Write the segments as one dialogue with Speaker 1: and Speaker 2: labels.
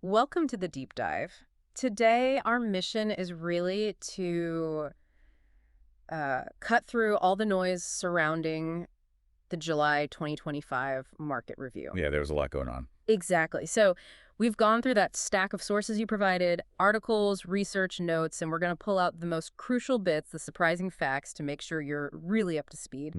Speaker 1: Welcome to the deep dive. Today, our mission is really to cut through all the noise surrounding the July 2025 market review.
Speaker 2: Yeah, there was a lot going on.
Speaker 1: Exactly. So we've gone through that stack of sources you provided, articles, research, notes, and we're going to pull out the most crucial bits, the surprising facts, to make sure you're really up to speed.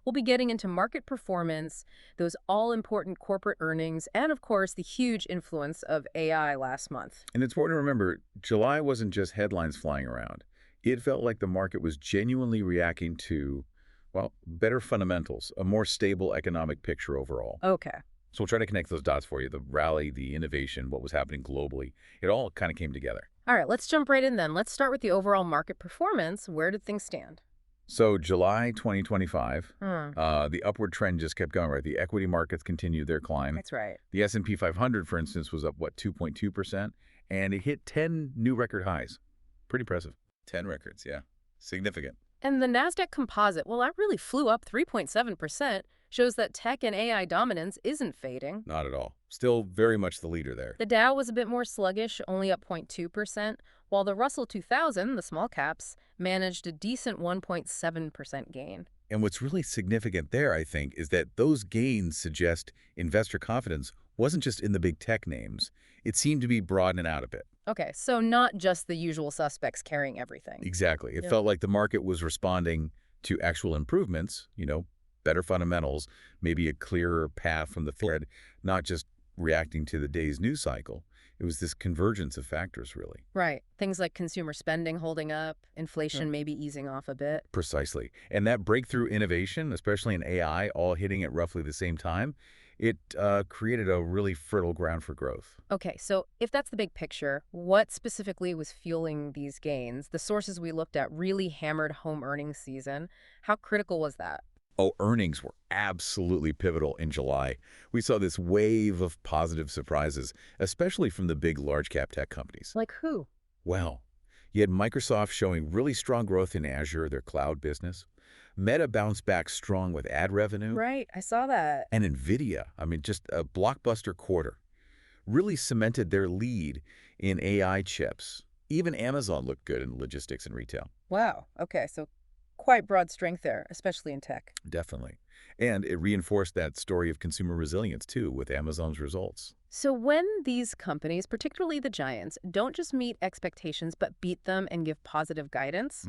Speaker 1: We'll be getting into market performance, those all-important corporate earnings, and of course, the huge influence of AI last month.
Speaker 2: And it's important to remember, July wasn't just headlines flying around. It felt like the market was genuinely reacting to, well, better fundamentals, a more stable economic picture overall.
Speaker 1: Okay.
Speaker 2: So we'll try to connect those dots for you. The rally, the innovation, what was happening globally. It all kind of came together.
Speaker 1: All right, let's jump right in then. Let's start with the overall market performance. Where did things stand?
Speaker 2: So July 2025, the upward trend just kept going, right? The equity markets continued their climb.
Speaker 1: That's right.
Speaker 2: The S&P 500, for instance, was up, what, 2.2%? And it hit 10 new record highs. Pretty impressive. 10 records, yeah. Significant.
Speaker 1: And the Nasdaq composite, well, that really flew up 3.7%, shows that tech and AI dominance isn't fading.
Speaker 2: Not at all. Still very much the leader there.
Speaker 1: The Dow was a bit more sluggish, only up 0.2%, while the Russell 2000, the small caps, managed a decent 1.7% gain.
Speaker 2: And what's really significant there, I think, is that those gains suggest investor confidence wasn't just in the big tech names. It seemed to be broadening out a bit.
Speaker 1: Okay, so not just the usual suspects carrying everything.
Speaker 2: Exactly. It
Speaker 1: Yeah.
Speaker 2: felt like the market was responding to actual improvements, better fundamentals, maybe a clearer path from the Fed, not just reacting to the day's news cycle. It was this convergence of factors, really.
Speaker 1: Right. Things like consumer spending holding up, inflation maybe easing off a bit.
Speaker 2: Precisely. And that breakthrough innovation, especially in AI, all hitting at roughly the same time, it created a really fertile ground for growth.
Speaker 1: Okay, so if that's the big picture, what specifically was fueling these gains? The sources we looked at really hammered home earnings season. How critical was that?
Speaker 2: Oh, earnings were absolutely pivotal in July. We saw this wave of positive surprises, especially from the big large-cap tech companies.
Speaker 1: Like who?
Speaker 2: Well, you had Microsoft showing really strong growth in Azure, their cloud business. Meta bounced back strong with ad revenue.
Speaker 1: Right, I saw that.
Speaker 2: And NVIDIA, just a blockbuster quarter, really cemented their lead in AI chips. Even Amazon looked good in logistics and retail.
Speaker 1: Wow, okay, so quite broad strength there, especially in tech.
Speaker 2: Definitely. And it reinforced that story of consumer resilience, too, with Amazon's results.
Speaker 1: So when these companies, particularly the giants, don't just meet expectations but beat them and give positive guidance,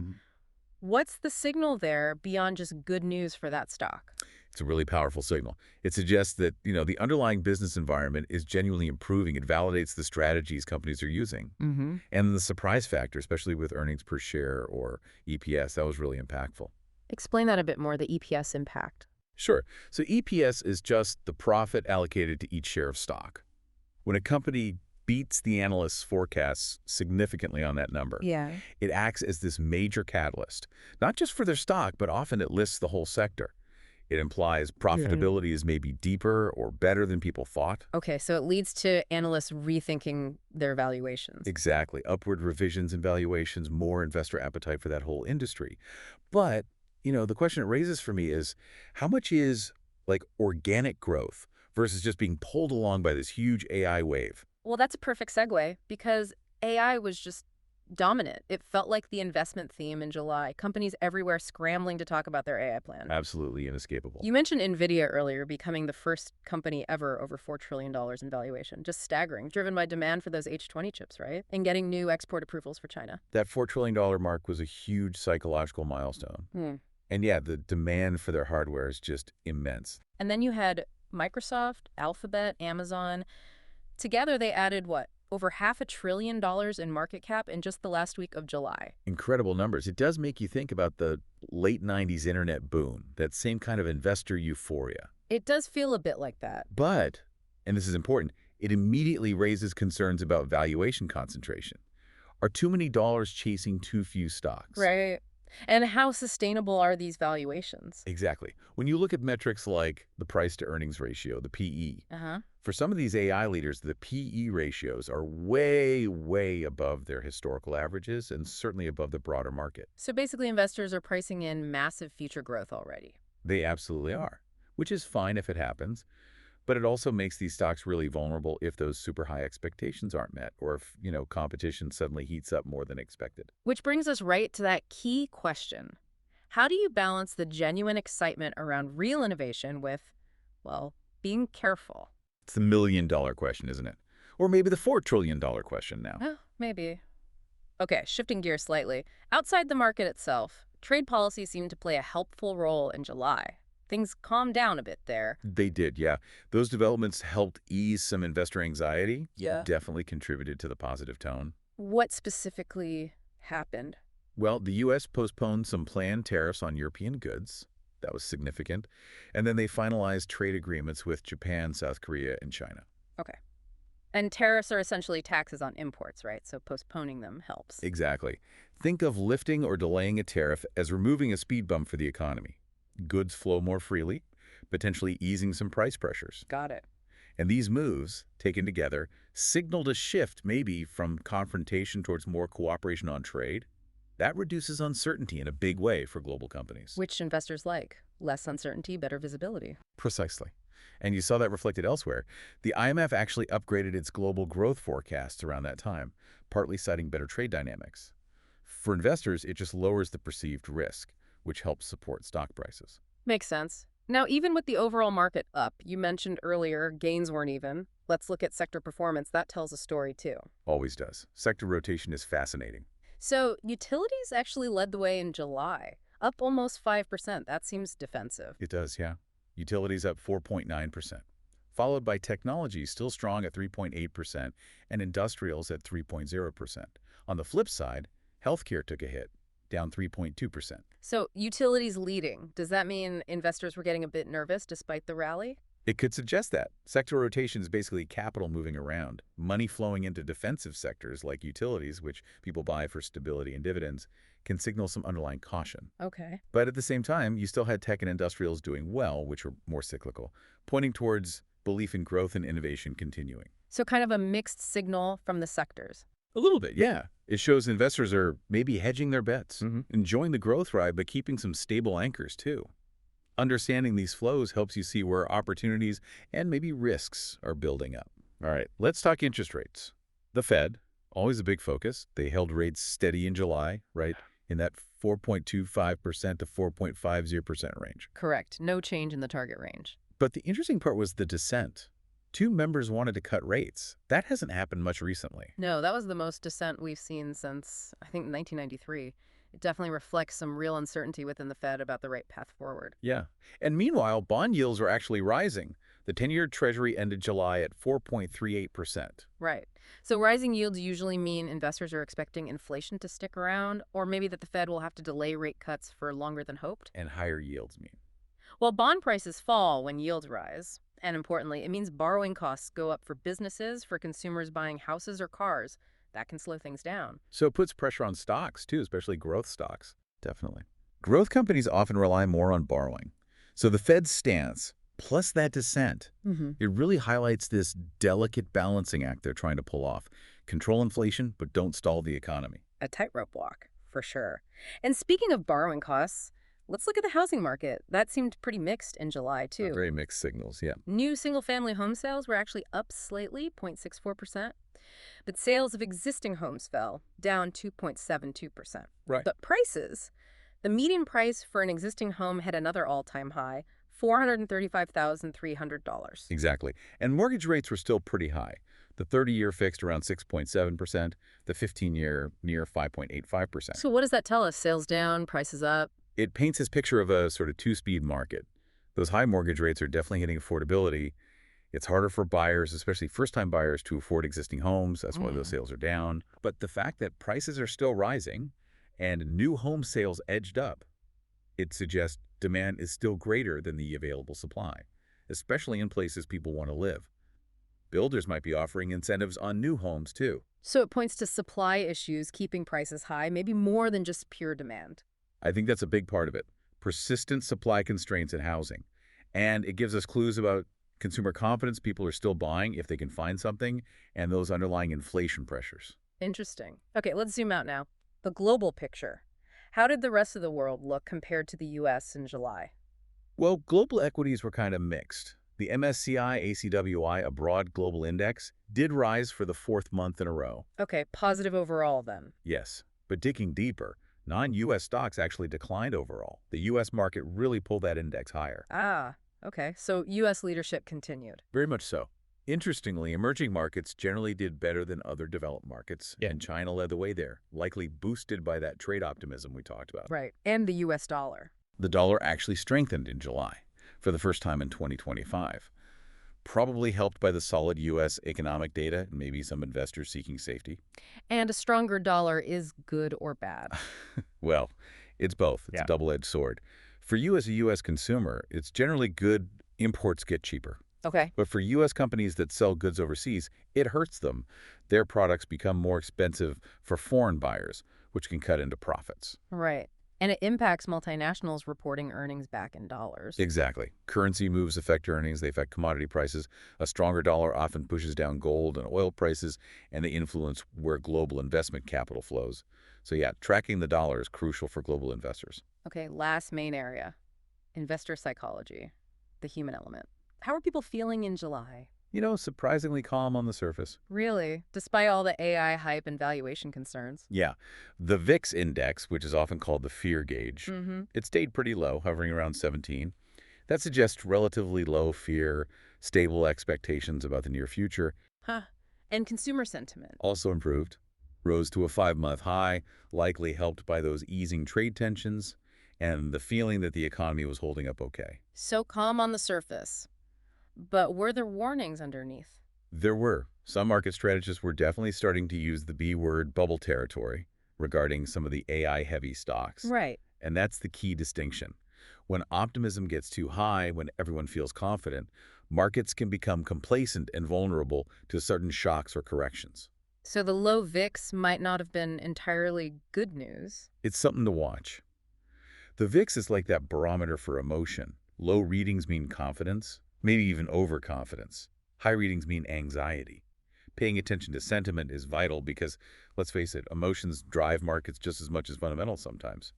Speaker 1: what's the signal there beyond just good news for that stock?
Speaker 2: It's a really powerful signal. It suggests that, the underlying business environment is genuinely improving. It validates the strategies companies are using. And the surprise factor, especially with earnings per share or EPS, that was really impactful.
Speaker 1: Explain that a bit more, the EPS impact.
Speaker 2: Sure. So EPS is just the profit allocated to each share of stock. When a company beats the analyst's forecasts significantly on that number,
Speaker 1: Yeah.
Speaker 2: it acts as this major catalyst, not just for their stock, but often it lifts the whole sector. It implies profitability is maybe deeper or better than people thought.
Speaker 1: Okay, so it leads to analysts rethinking their valuations.
Speaker 2: Exactly. Upward revisions in valuations, more investor appetite for that whole industry. But, the question it raises for me is, how much is like organic growth versus just being pulled along by this huge AI wave?
Speaker 1: Well, that's a perfect segue because AI was just dominant. It felt like the investment theme in July. Companies everywhere scrambling to talk about their AI plan.
Speaker 2: Absolutely inescapable.
Speaker 1: You mentioned NVIDIA earlier becoming the first company ever over $4 trillion in valuation. Just staggering, driven by demand for those H20 chips, right? And getting new export approvals for China.
Speaker 2: That $4 trillion mark was a huge psychological milestone. And yeah, the demand for their hardware is just immense.
Speaker 1: And then you had Microsoft, Alphabet, Amazon. Together, they added what? Over $500 billion in market cap in just the last week of July.
Speaker 2: Incredible numbers. It does make you think about the late 90s internet boom, that same kind of investor euphoria.
Speaker 1: It does feel a bit like that.
Speaker 2: But, and this is important, it immediately raises concerns about valuation concentration. Are too many dollars chasing too few stocks?
Speaker 1: Right. And how sustainable are these valuations?
Speaker 2: Exactly. When you look at metrics like the price-to-earnings ratio, the PE, for some of these AI leaders, the PE ratios are way, way above their historical averages and certainly above the broader market.
Speaker 1: So basically, investors are pricing in massive future growth already.
Speaker 2: They absolutely are, which is fine if it happens. But it also makes these stocks really vulnerable if those super high expectations aren't met or if, competition suddenly heats up more than expected.
Speaker 1: Which brings us right to that key question. How do you balance the genuine excitement around real innovation with, well, being careful?
Speaker 2: It's the $1 million question, isn't it? Or maybe the $4 trillion question now.
Speaker 1: Maybe. Okay, shifting gears slightly. Outside the market itself, trade policy seemed to play a helpful role in July. Things calmed down a bit there.
Speaker 2: They did, yeah. Those developments helped ease some investor anxiety.
Speaker 1: Yeah.
Speaker 2: Definitely contributed to the positive tone.
Speaker 1: What specifically happened?
Speaker 2: Well, the U.S. postponed some planned tariffs on European goods. That was significant. And then they finalized trade agreements with Japan, South Korea, and China.
Speaker 1: Okay. And tariffs are essentially taxes on imports, right? So postponing them helps.
Speaker 2: Exactly. Think of lifting or delaying a tariff as removing a speed bump for the economy. Goods flow more freely, potentially easing some price pressures.
Speaker 1: Got it.
Speaker 2: And these moves, taken together, signaled a shift maybe from confrontation towards more cooperation on trade. That reduces uncertainty in a big way for global companies.
Speaker 1: Which investors like. Less uncertainty, better visibility.
Speaker 2: Precisely. And you saw that reflected elsewhere. The IMF actually upgraded its global growth forecasts around that time, partly citing better trade dynamics. For investors, it just lowers the perceived risk, which helps support stock prices.
Speaker 1: Makes sense. Now, even with the overall market up, you mentioned earlier gains weren't even. Let's look at sector performance. That tells a story, too.
Speaker 2: Always does. Sector rotation is fascinating.
Speaker 1: So, utilities actually led the way in July, up almost 5%. That seems defensive.
Speaker 2: It does, yeah. Utilities up 4.9%, followed by technology still strong at 3.8% and industrials at 3.0%. On the flip side, healthcare took a hit, down 3.2%.
Speaker 1: So, utilities leading. Does that mean investors were getting a bit nervous despite the rally?
Speaker 2: It could suggest that. Sector rotation is basically capital moving around, money flowing into defensive sectors like utilities, which people buy for stability and dividends, can signal some underlying caution.
Speaker 1: Okay.
Speaker 2: But at the same time, you still had tech and industrials doing well, which were more cyclical, pointing towards belief in growth and innovation continuing.
Speaker 1: So, kind of a mixed signal from the sectors.
Speaker 2: A little bit, yeah. It shows investors are maybe hedging their bets, enjoying the growth ride, but keeping some stable anchors too. Understanding these flows helps you see where opportunities and maybe risks are building up. All right, let's talk interest rates. The Fed, always a big focus. They held rates steady in July, right, in that 4.25% to 4.50% range.
Speaker 1: Correct. No change in the target range.
Speaker 2: But the interesting part was the dissent. Two members wanted to cut rates. That hasn't happened much recently.
Speaker 1: No, that was the most dissent we've seen since, I think, 1993. It definitely reflects some real uncertainty within the Fed about the right path forward.
Speaker 2: Yeah. And meanwhile, bond yields were actually rising. The 10-year Treasury ended July at 4.38%.
Speaker 1: Right. So rising yields usually mean investors are expecting inflation to stick around, or maybe that the Fed will have to delay rate cuts for longer than hoped.
Speaker 2: And higher yields mean.
Speaker 1: Well, bond prices fall when yields rise. And importantly, it means borrowing costs go up for businesses, for consumers buying houses or cars. That can slow things down.
Speaker 2: So it puts pressure on stocks, too, especially growth stocks. Definitely. Growth companies often rely more on borrowing. So the Fed's stance, plus that dissent, it really highlights this delicate balancing act they're trying to pull off. Control inflation, but don't stall the economy.
Speaker 1: A tightrope walk, for sure. And speaking of borrowing costs, let's look at the housing market. That seemed pretty mixed in July, too.
Speaker 2: Very mixed signals, yeah.
Speaker 1: New single-family home sales were actually up slightly, 0.64%. But sales of existing homes fell, down 2.72%.
Speaker 2: Right.
Speaker 1: But prices, the median price for an existing home hit another all-time high, $435,300.
Speaker 2: Exactly. And mortgage rates were still pretty high. The 30-year fixed around 6.7%, the 15-year near 5.85%.
Speaker 1: So what does that tell us? Sales down, prices up?
Speaker 2: It paints this picture of a sort of two-speed market. Those high mortgage rates are definitely hitting affordability. It's harder for buyers, especially first-time buyers, to afford existing homes. That's why those sales are down. But the fact that prices are still rising and new home sales edged up, it suggests demand is still greater than the available supply, especially in places people want to live. Builders might be offering incentives on new homes, too.
Speaker 1: So it points to supply issues keeping prices high, maybe more than just pure demand.
Speaker 2: I think that's a big part of it. Persistent supply constraints in housing. And it gives us clues about consumer confidence. People are still buying if they can find something, and those underlying inflation pressures.
Speaker 1: Interesting. Okay, let's zoom out now. The global picture. How did the rest of the world look compared to the U.S. in July?
Speaker 2: Well, global equities were kind of mixed. The MSCI ACWI, a broad global index, did rise for the fourth month in a row.
Speaker 1: Okay, positive overall then.
Speaker 2: Yes, but digging deeper, non-U.S. stocks actually declined overall. The U.S. market really pulled that index higher.
Speaker 1: Ah, okay. So U.S. leadership continued.
Speaker 2: Very much so. Interestingly, emerging markets generally did better than other developed markets, and China led the way there, likely boosted by that trade optimism we talked about.
Speaker 1: Right. And the U.S. dollar.
Speaker 2: The dollar actually strengthened in July for the first time in 2025, probably helped by the solid U.S. economic data and maybe some investors seeking safety.
Speaker 1: And a stronger dollar is good or bad.
Speaker 2: Well, it's both. It's a double-edged sword. For you as a U.S. consumer, it's generally good imports get cheaper.
Speaker 1: Okay.
Speaker 2: But for U.S. companies that sell goods overseas, it hurts them. Their products become more expensive for foreign buyers, which can cut into profits.
Speaker 1: Right. And it impacts multinationals reporting earnings back in dollars.
Speaker 2: Exactly. Currency moves affect earnings. They affect commodity prices. A stronger dollar often pushes down gold and oil prices, and they influence where global investment capital flows. So yeah, tracking the dollar is crucial for global investors.
Speaker 1: Okay, last main area, investor psychology, the human element. How are people feeling in July?
Speaker 2: You know, surprisingly calm on the surface.
Speaker 1: Really? Despite all the AI hype and valuation concerns?
Speaker 2: Yeah. The VIX index, which is often called the fear gauge, it stayed pretty low, hovering around 17. That suggests relatively low fear, stable expectations about the near future.
Speaker 1: Huh. And consumer sentiment?
Speaker 2: Also improved. Rose to a 5-month high, likely helped by those easing trade tensions and the feeling that the economy was holding up okay.
Speaker 1: So calm on the surface. But were there warnings underneath?
Speaker 2: There were. Some market strategists were definitely starting to use the B word bubble territory regarding some of the AI-heavy stocks.
Speaker 1: Right.
Speaker 2: And that's the key distinction. When optimism gets too high, when everyone feels confident, markets can become complacent and vulnerable to sudden shocks or corrections.
Speaker 1: So the low VIX might not have been entirely good news.
Speaker 2: It's something to watch. The VIX is like that barometer for emotion. Low readings mean confidence, maybe even overconfidence. High readings mean anxiety. Paying attention to sentiment is vital because, let's face it, emotions drive markets just as much as fundamentals sometimes.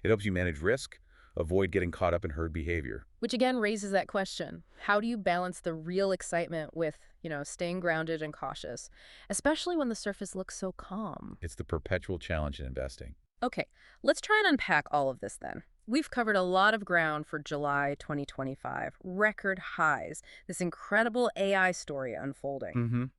Speaker 2: It helps you manage risk, avoid getting caught up in herd behavior.
Speaker 1: Which again raises that question. How do you balance the real excitement with, staying grounded and cautious, especially when the surface looks so calm?
Speaker 2: It's the perpetual challenge in investing.
Speaker 1: Okay, let's try and unpack all of this then. We've covered a lot of ground for July 2025, record highs, this incredible AI story unfolding.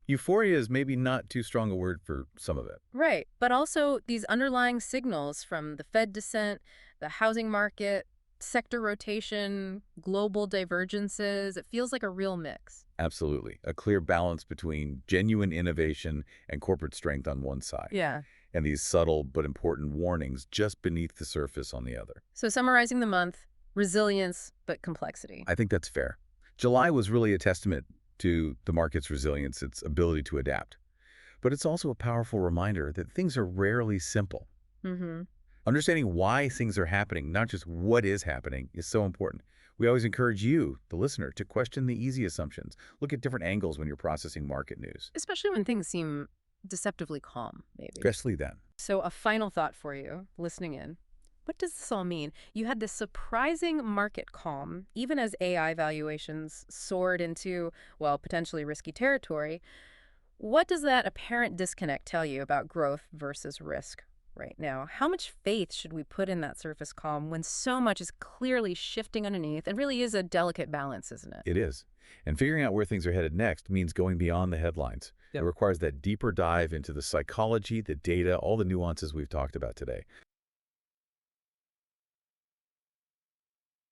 Speaker 2: Euphoria is maybe not too strong a word for some of it.
Speaker 1: Right, but also these underlying signals from the Fed dissent, the housing market, sector rotation, global divergences, it feels like a real mix.
Speaker 2: Absolutely. A clear balance between genuine innovation and corporate strength on one side.
Speaker 1: Yeah.
Speaker 2: And these subtle but important warnings just beneath the surface on the other.
Speaker 1: So summarizing the month, resilience, but complexity.
Speaker 2: I think that's fair. July was really a testament to the market's resilience, its ability to adapt. But it's also a powerful reminder that things are rarely simple. Understanding why things are happening, not just what is happening, is so important. We always encourage you, the listener, to question the easy assumptions. Look at different angles when you're processing market news.
Speaker 1: Especially when things seem deceptively calm, maybe.
Speaker 2: Especially then.
Speaker 1: So a final thought for you, listening in. What does this all mean? You had this surprising market calm, even as AI valuations soared into, well, potentially risky territory. What does that apparent disconnect tell you about growth versus risk right now? How much faith should we put in that surface calm when so much is clearly shifting underneath and really is a delicate balance, isn't it?
Speaker 2: It is. And figuring out where things are headed next means going beyond the headlines. It requires that deeper dive into the psychology, the data, all the nuances we've talked about today.